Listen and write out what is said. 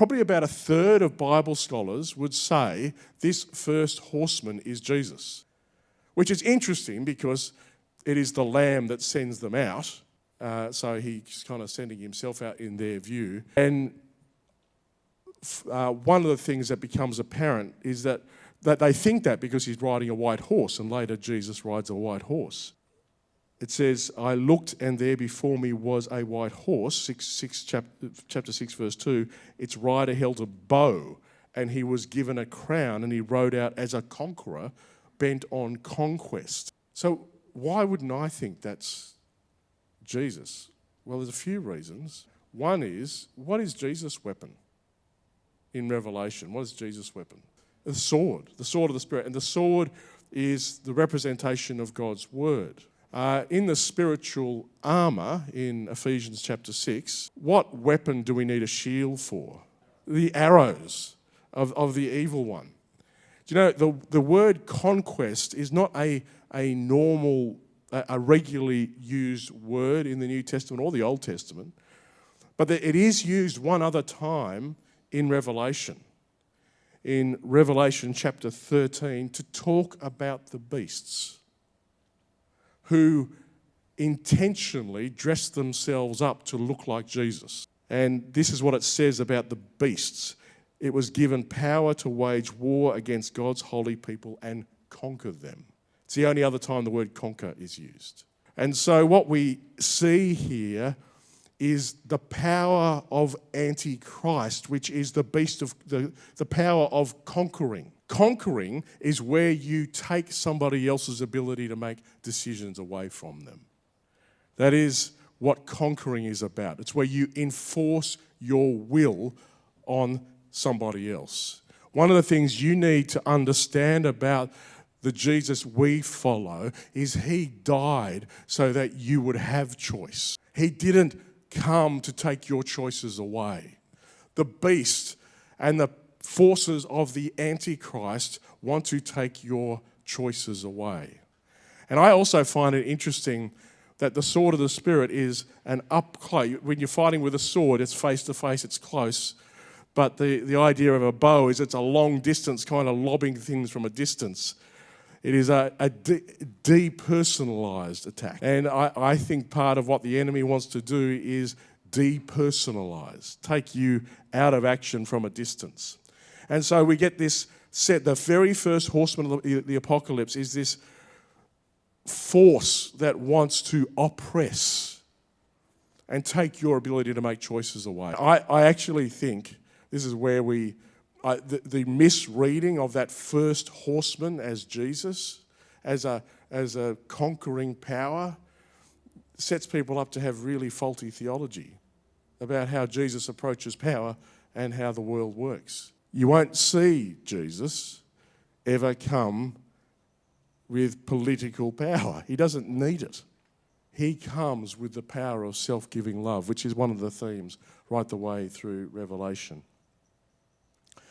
Probably about a third of Bible scholars would say this first horseman is Jesus, which is interesting because it is the Lamb that sends them out. So he's kind of sending himself out in their view. And one of the things that becomes apparent is that they think that because he's riding a white horse, and later Jesus rides a white horse. It says, I looked and there before me was a white horse, chapter 6 verse 2. Its rider held a bow and he was given a crown and he rode out as a conqueror bent on conquest. So why wouldn't I think that's Jesus? Well, there's a few reasons. One is, what is Jesus' weapon in Revelation? What is Jesus' weapon? The sword of the Spirit. And the sword is the representation of God's word. In the spiritual armour in Ephesians chapter 6, what weapon do we need a shield for? The arrows of the evil one. Do you know, the word conquest is not a normal, a regularly used word in the New Testament or the Old Testament, but it is used one other time in Revelation. In Revelation chapter 13, to talk about the beasts who intentionally dress themselves up to look like Jesus. And this is what it says about the beasts. It was given power to wage war against God's holy people and conquer them. It's the only other time the word conquer is used. And so what we see here is the power of Antichrist, which is the beast of the power of conquering. Conquering is where you take somebody else's ability to make decisions away from them. That is what conquering is about. It's where you enforce your will on somebody else. One of the things you need to understand about the Jesus we follow is he died so that you would have choice. He didn't come to take your choices away. The beast and the forces of the Antichrist want to take your choices away. And I also find it interesting that the sword of the Spirit is an up close. When you're fighting with a sword, it's face to face, it's close. But the idea of a bow is it's a long distance, kind of lobbing things from a distance. It is a depersonalized attack. And I think part of what the enemy wants to do is depersonalize, take you out of action from a distance. And so we get this set, the very first horseman of the apocalypse is this force that wants to oppress and take your ability to make choices away. I actually think this is where the misreading of that first horseman as Jesus, as a conquering power, sets people up to have really faulty theology about how Jesus approaches power and how the world works. You won't see Jesus ever come with political power. He doesn't need it. He comes with the power of self-giving love, which is one of the themes right the way through Revelation.